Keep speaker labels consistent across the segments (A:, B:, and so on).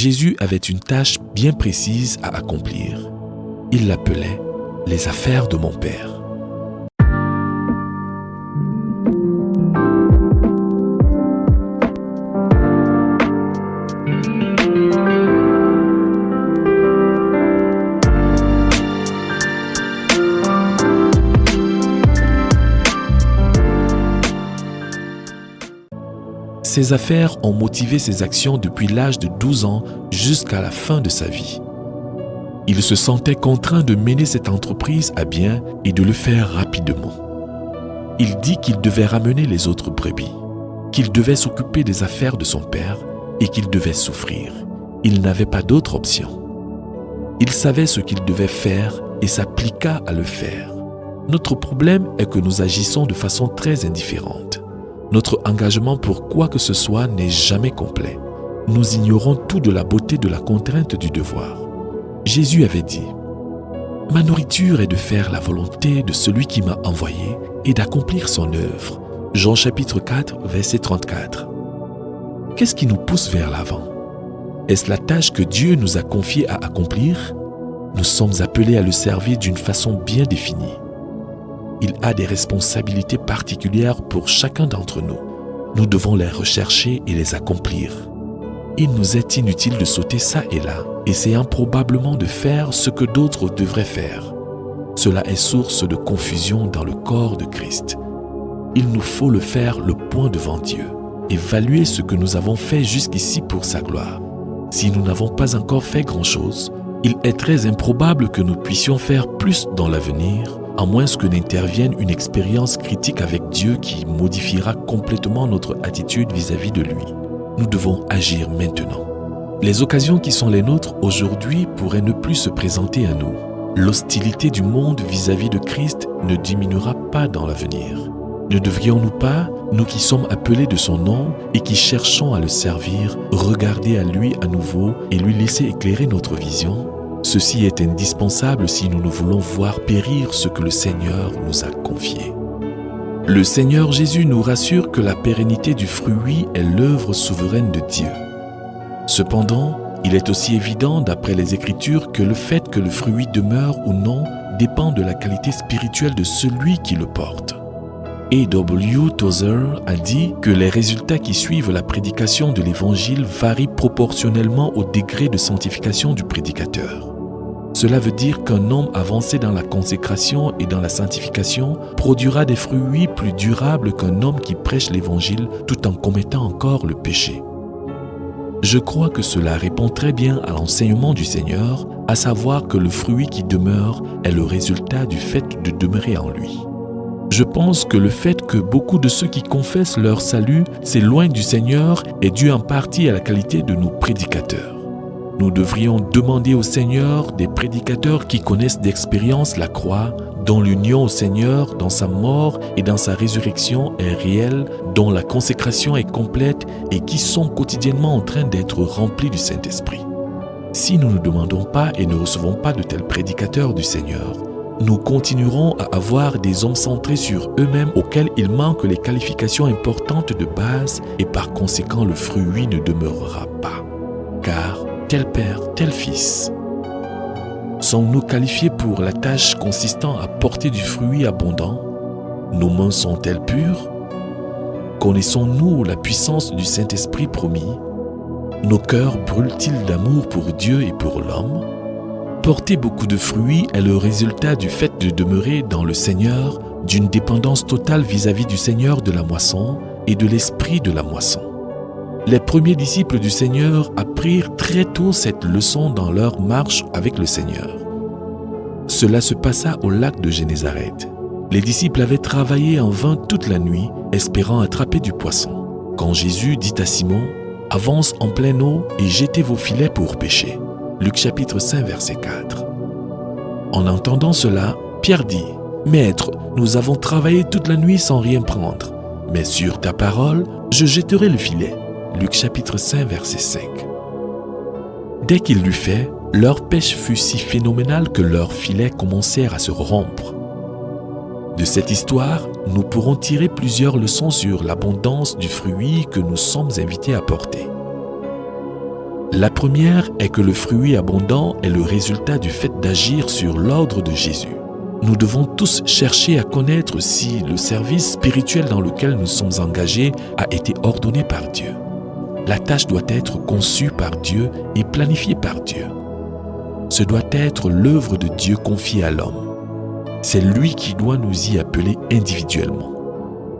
A: Jésus avait une tâche bien précise à accomplir. Il l'appelait « les affaires de mon Père ». Ses affaires ont motivé ses actions depuis l'âge de 12 ans jusqu'à la fin de sa vie. Il se sentait contraint de mener cette entreprise à bien et de le faire rapidement. Il dit qu'il devait ramener les autres brebis, qu'il devait s'occuper des affaires de son père et qu'il devait souffrir. Il n'avait pas d'autre option. Il savait ce qu'il devait faire et s'appliqua à le faire. Notre problème est que nous agissons de façon très indifférente. Notre engagement pour quoi que ce soit n'est jamais complet. Nous ignorons tout de la beauté de la contrainte du devoir. Jésus avait dit « Ma nourriture est de faire la volonté de celui qui m'a envoyé et d'accomplir son œuvre. » Jean chapitre 4, verset 34. Qu'est-ce qui nous pousse vers l'avant? Est-ce la tâche que Dieu nous a confiée à accomplir? Nous sommes appelés à le servir d'une façon bien définie. Il a des responsabilités particulières pour chacun d'entre nous. Nous devons les rechercher et les accomplir. Il nous est inutile de sauter ça et là, essayant probablement de faire ce que d'autres devraient faire. Cela est source de confusion dans le corps de Christ. Il nous faut le faire le point devant Dieu, évaluer ce que nous avons fait jusqu'ici pour sa gloire. Si nous n'avons pas encore fait grand-chose, il est très improbable que nous puissions faire plus dans l'avenir, à moins que n'intervienne une expérience critique avec Dieu qui modifiera complètement notre attitude vis-à-vis de lui. Nous devons agir maintenant. Les occasions qui sont les nôtres aujourd'hui pourraient ne plus se présenter à nous. L'hostilité du monde vis-à-vis de Christ ne diminuera pas dans l'avenir. Ne devrions-nous pas, nous qui sommes appelés de son nom et qui cherchons à le servir, regarder à lui à nouveau et lui laisser éclairer notre vision? Ceci est indispensable si nous ne voulons voir périr ce que le Seigneur nous a confié. Le Seigneur Jésus nous rassure que la pérennité du fruit est l'œuvre souveraine de Dieu. Cependant, il est aussi évident d'après les Écritures que le fait que le fruit demeure ou non dépend de la qualité spirituelle de celui qui le porte. A.W. Tozer a dit que les résultats qui suivent la prédication de l'Évangile varient proportionnellement au degré de sanctification du prédicateur. Cela veut dire qu'un homme avancé dans la consécration et dans la sanctification produira des fruits plus durables qu'un homme qui prêche l'Évangile tout en commettant encore le péché. Je crois que cela répond très bien à l'enseignement du Seigneur, à savoir que le fruit qui demeure est le résultat du fait de demeurer en lui. Je pense que le fait que beaucoup de ceux qui confessent leur salut s'éloignent du Seigneur est dû en partie à la qualité de nos prédicateurs. Nous devrions demander au Seigneur des prédicateurs qui connaissent d'expérience la croix, dont l'union au Seigneur dans sa mort et dans sa résurrection est réelle, dont la consécration est complète et qui sont quotidiennement en train d'être remplis du Saint-Esprit. Si nous ne demandons pas et ne recevons pas de tels prédicateurs du Seigneur, nous continuerons à avoir des hommes centrés sur eux-mêmes auxquels il manque les qualifications importantes de base et par conséquent le fruit ne demeurera pas. Car tel père, tel fils. Sommes-nous qualifiés pour la tâche consistant à porter du fruit abondant? Nos mains sont-elles pures? Connaissons-nous la puissance du Saint-Esprit promis? Nos cœurs brûlent-ils d'amour pour Dieu et pour l'homme? Porter beaucoup de fruits est le résultat du fait de demeurer dans le Seigneur, d'une dépendance totale vis-à-vis du Seigneur de la moisson et de l'esprit de la moisson. Les premiers disciples du Seigneur apprirent très tôt cette leçon dans leur marche avec le Seigneur. Cela se passa au lac de Génézareth. Les disciples avaient travaillé en vain toute la nuit, espérant attraper du poisson. Quand Jésus dit à Simon « Avance en pleine eau et jetez vos filets pour pêcher ». Luc chapitre 5, verset 4. En entendant cela, Pierre dit « Maître, nous avons travaillé toute la nuit sans rien prendre, mais sur ta parole, je jetterai le filet. » Luc chapitre 5, verset 5. Dès qu'il l'eut fait, leur pêche fut si phénoménale que leurs filets commencèrent à se rompre. De cette histoire, nous pourrons tirer plusieurs leçons sur l'abondance du fruit que nous sommes invités à porter. La première est que le fruit abondant est le résultat du fait d'agir sur l'ordre de Jésus. Nous devons tous chercher à connaître si le service spirituel dans lequel nous sommes engagés a été ordonné par Dieu. La tâche doit être conçue par Dieu et planifiée par Dieu. Ce doit être l'œuvre de Dieu confiée à l'homme. C'est lui qui doit nous y appeler individuellement.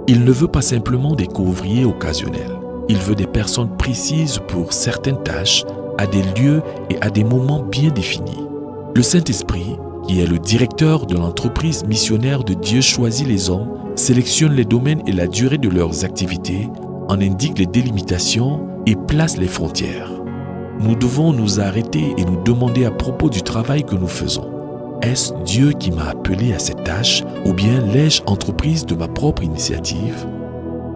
A: Il ne veut pas simplement des couvriers occasionnels. Il veut des personnes précises pour certaines tâches, à des lieux et à des moments bien définis. Le Saint-Esprit, qui est le directeur de l'entreprise missionnaire de Dieu, choisit les hommes, sélectionne les domaines et la durée de leurs activités, en indique les délimitations et place les frontières. Nous devons nous arrêter et nous demander à propos du travail que nous faisons. Est-ce Dieu qui m'a appelé à cette tâche ou bien l'ai-je entreprise de ma propre initiative?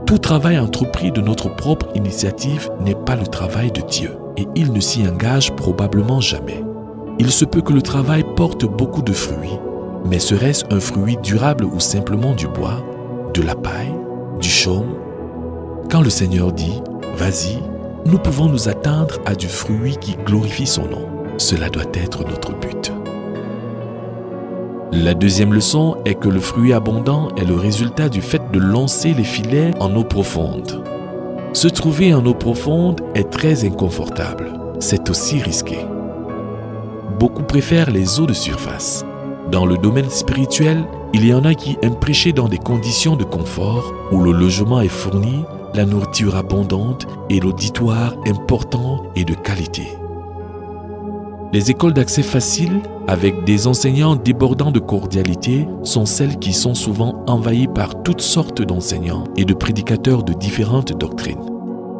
A: Tout travail entrepris de notre propre initiative n'est pas le travail de Dieu et il ne s'y engage probablement jamais. Il se peut que le travail porte beaucoup de fruits, mais serait-ce un fruit durable ou simplement du bois, de la paille, du chaume? Quand le Seigneur dit « Vas-y », nous pouvons nous attendre à du fruit qui glorifie son nom. Cela doit être notre but. La deuxième leçon est que le fruit abondant est le résultat du fait de lancer les filets en eau profonde. Se trouver en eau profonde est très inconfortable. C'est aussi risqué. Beaucoup préfèrent les eaux de surface. Dans le domaine spirituel, il y en a qui aiment prêcher dans des conditions de confort où le logement est fourni, la nourriture abondante et l'auditoire important et de qualité. Les écoles d'accès facile, avec des enseignants débordants de cordialité, sont celles qui sont souvent envahies par toutes sortes d'enseignants et de prédicateurs de différentes doctrines.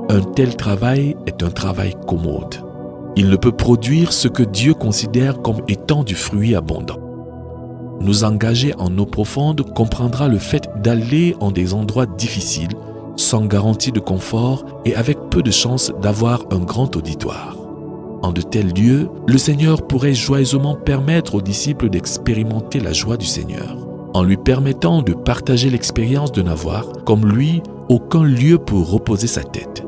A: Un tel travail est un travail commode. Il ne peut produire ce que Dieu considère comme étant du fruit abondant. Nous engager en eau profonde comprendra le fait d'aller en des endroits difficiles, sans garantie de confort et avec peu de chances d'avoir un grand auditoire. En de tels lieux, le Seigneur pourrait joyeusement permettre aux disciples d'expérimenter la joie du Seigneur, en lui permettant de partager l'expérience de n'avoir, comme lui, aucun lieu pour reposer sa tête.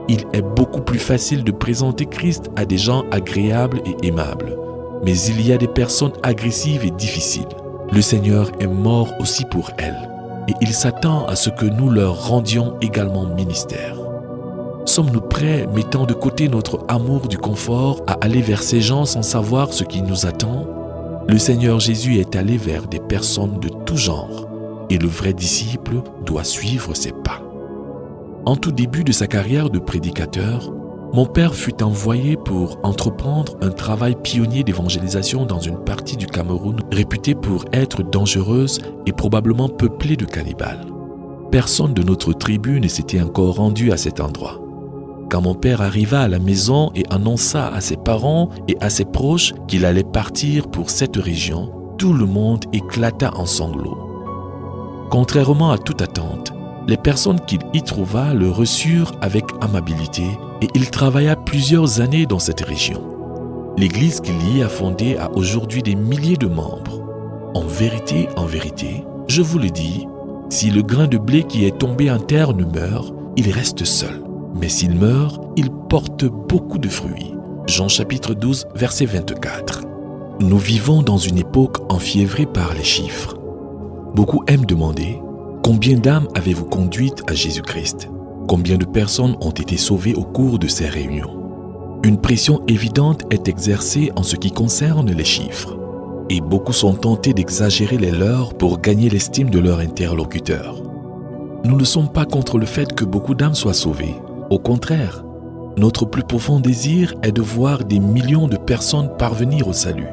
A: Il est beaucoup plus facile de présenter Christ à des gens agréables et aimables, mais il y a des personnes agressives et difficiles. Le Seigneur est mort aussi pour elles, et il s'attend à ce que nous leur rendions également ministère. Sommes-nous prêts, mettant de côté notre amour du confort, à aller vers ces gens sans savoir ce qui nous attend? Le Seigneur Jésus est allé vers des personnes de tout genre, et le vrai disciple doit suivre ses pas. En tout début de sa carrière de prédicateur, mon père fut envoyé pour entreprendre un travail pionnier d'évangélisation dans une partie du Cameroun réputée pour être dangereuse et probablement peuplée de cannibales. Personne de notre tribu ne s'était encore rendu à cet endroit. Quand mon père arriva à la maison et annonça à ses parents et à ses proches qu'il allait partir pour cette région, tout le monde éclata en sanglots. Contrairement à toute attente, les personnes qu'il y trouva le reçurent avec amabilité et il travailla plusieurs années dans cette région. L'église qu'il y a fondée a aujourd'hui des milliers de membres. En vérité, je vous le dis, si le grain de blé qui est tombé en terre ne meurt, il reste seul. Mais s'il meurt, il porte beaucoup de fruits. Jean chapitre 12, verset 24. Nous vivons dans une époque enfiévrée par les chiffres. Beaucoup aiment demander « Combien d'âmes avez-vous conduites à Jésus-Christ » ? Combien de personnes ont été sauvées au cours de ces réunions ? Une pression évidente est exercée en ce qui concerne les chiffres. Et beaucoup sont tentés d'exagérer les leurs pour gagner l'estime de leur interlocuteur. Nous ne sommes pas contre le fait que beaucoup d'âmes soient sauvées. Au contraire, notre plus profond désir est de voir des millions de personnes parvenir au salut.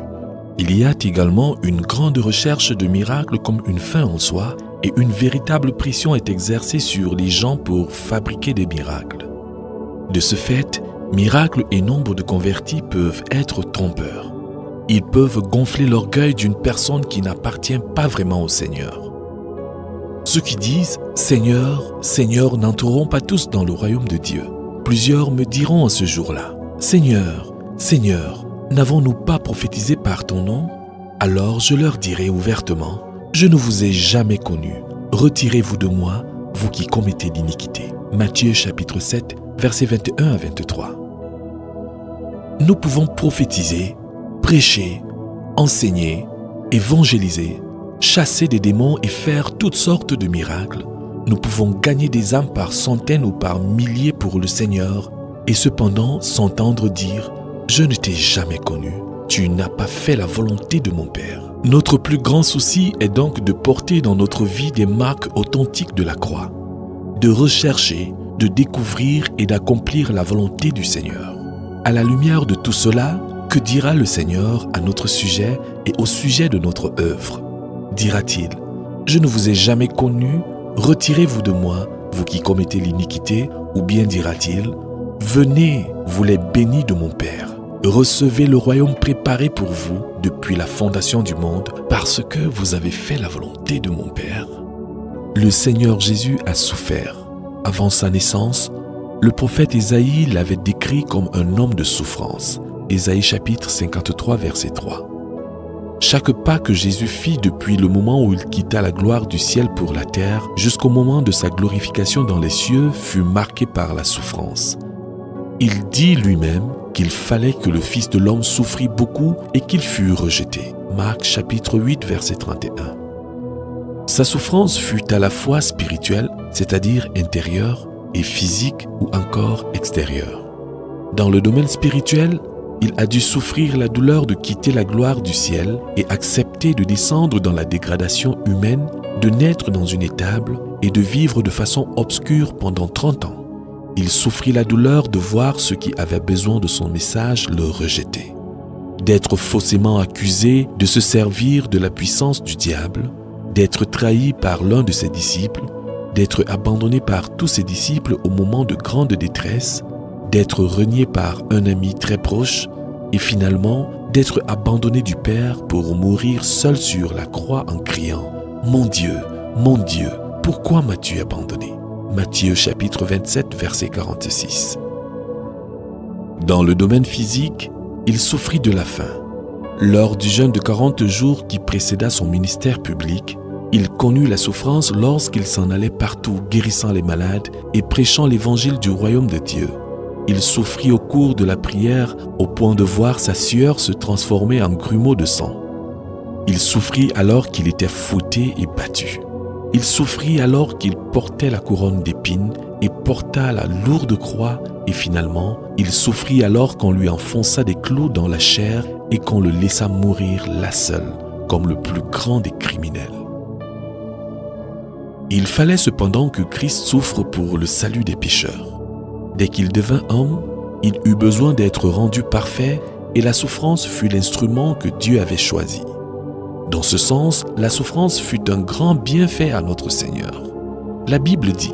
A: Il y a également une grande recherche de miracles comme une fin en soi et une véritable pression est exercée sur les gens pour fabriquer des miracles. De ce fait, miracles et nombre de convertis peuvent être trompeurs. Ils peuvent gonfler l'orgueil d'une personne qui n'appartient pas vraiment au Seigneur. Ceux qui disent « Seigneur, Seigneur » n'entreront pas tous dans le royaume de Dieu. Plusieurs me diront à ce jour-là « Seigneur, Seigneur, n'avons-nous pas prophétisé par ton nom ?» Alors je leur dirai ouvertement « Je ne vous ai jamais connu. Retirez-vous de moi, vous qui commettez l'iniquité. » Matthieu chapitre 7, versets 21 à 23. Nous pouvons prophétiser, prêcher, enseigner, évangéliser, chasser des démons et faire toutes sortes de miracles. Nous pouvons gagner des âmes par centaines ou par milliers pour le Seigneur et cependant s'entendre dire « Je ne t'ai jamais connu, tu n'as pas fait la volonté de mon Père ». Notre plus grand souci est donc de porter dans notre vie des marques authentiques de la croix, de rechercher, de découvrir et d'accomplir la volonté du Seigneur. À la lumière de tout cela, que dira le Seigneur à notre sujet et au sujet de notre œuvre? Dira-t-il « Je ne vous ai jamais connu, retirez-vous de moi, vous qui commettez l'iniquité » ou bien dira-t-il « Venez, vous les bénis de mon Père, recevez le royaume préparé pour vous depuis la fondation du monde parce que vous avez fait la volonté de mon Père ». Le Seigneur Jésus a souffert. Avant sa naissance, le prophète Ésaïe l'avait décrit comme un homme de souffrance. Ésaïe chapitre 53, verset 3. Chaque pas que Jésus fit depuis le moment où il quitta la gloire du ciel pour la terre jusqu'au moment de sa glorification dans les cieux fut marqué par la souffrance. Il dit lui-même qu'il fallait que le Fils de l'homme souffrit beaucoup et qu'il fût rejeté. Marc chapitre 8, verset 31. Sa souffrance fut à la fois spirituelle, c'est-à-dire intérieure, et physique ou encore extérieure. Dans le domaine spirituel, il a dû souffrir la douleur de quitter la gloire du ciel et accepter de descendre dans la dégradation humaine, de naître dans une étable et de vivre de façon obscure pendant 30 ans. Il souffrit la douleur de voir ceux qui avaient besoin de son message le rejeter, d'être faussement accusé de se servir de la puissance du diable, d'être trahi par l'un de ses disciples, d'être abandonné par tous ses disciples au moment de grande détresse, d'être renié par un ami très proche et finalement d'être abandonné du Père pour mourir seul sur la croix en criant « Mon Dieu, pourquoi m'as-tu abandonné ?» Matthieu chapitre 27, verset 46. Dans le domaine physique, il souffrit de la faim. Lors du jeûne de 40 jours qui précéda son ministère public, il connut la souffrance lorsqu'il s'en allait partout guérissant les malades et prêchant l'évangile du royaume de Dieu. Il souffrit au cours de la prière au point de voir sa sueur se transformer en grumeaux de sang. Il souffrit alors qu'il était fouetté et battu. Il souffrit alors qu'il portait la couronne d'épines et porta la lourde croix et finalement, il souffrit alors qu'on lui enfonça des clous dans la chair et qu'on le laissa mourir là seul, comme le plus grand des criminels. Il fallait cependant que Christ souffre pour le salut des pécheurs. Dès qu'il devint homme, il eut besoin d'être rendu parfait et la souffrance fut l'instrument que Dieu avait choisi. Dans ce sens, la souffrance fut un grand bienfait à notre Seigneur. La Bible dit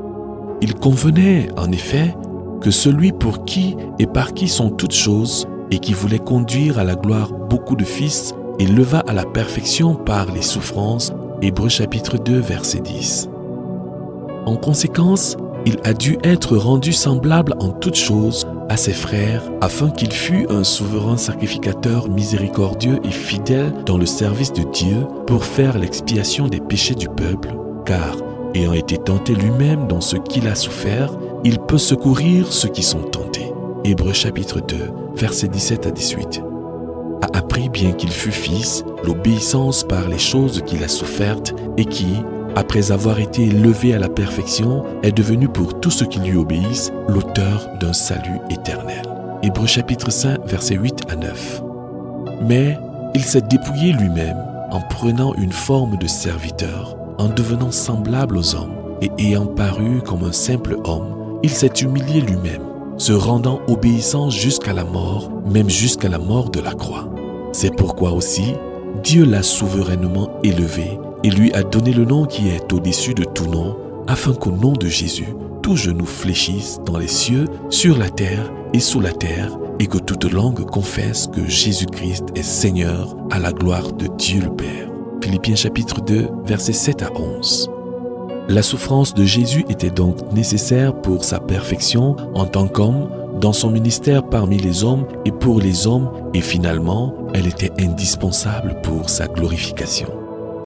A: « Il convenait, en effet, que celui pour qui et par qui sont toutes choses et qui voulait conduire à la gloire beaucoup de fils et leva à la perfection par les souffrances. » Hébreux chapitre 2, verset 10. En conséquence, il a dû être rendu semblable en toutes choses à ses frères afin qu'il fût un souverain sacrificateur miséricordieux et fidèle dans le service de Dieu pour faire l'expiation des péchés du peuple, car, ayant été tenté lui-même dans ce qu'il a souffert, il peut secourir ceux qui sont tentés. Hébreux chapitre 2, versets 17 à 18. A appris, bien qu'il fût fils, l'obéissance par les choses qu'il a souffertes et qui, après avoir été élevé à la perfection, est devenu pour tous ceux qui lui obéissent l'auteur d'un salut éternel. Hébreux chapitre 5, versets 8 à 9. Mais il s'est dépouillé lui-même en prenant une forme de serviteur, en devenant semblable aux hommes et ayant paru comme un simple homme, il s'est humilié lui-même, se rendant obéissant jusqu'à la mort, même jusqu'à la mort de la croix. C'est pourquoi aussi, Dieu l'a souverainement élevé et lui a donné le nom qui est au-dessus de tout nom, afin qu'au nom de Jésus, tout genou fléchisse dans les cieux, sur la terre et sous la terre, et que toute langue confesse que Jésus-Christ est Seigneur à la gloire de Dieu le Père. Philippiens chapitre 2, versets 7 à 11. La souffrance de Jésus était donc nécessaire pour sa perfection en tant qu'homme, dans son ministère parmi les hommes et pour les hommes, et finalement, elle était indispensable pour sa glorification.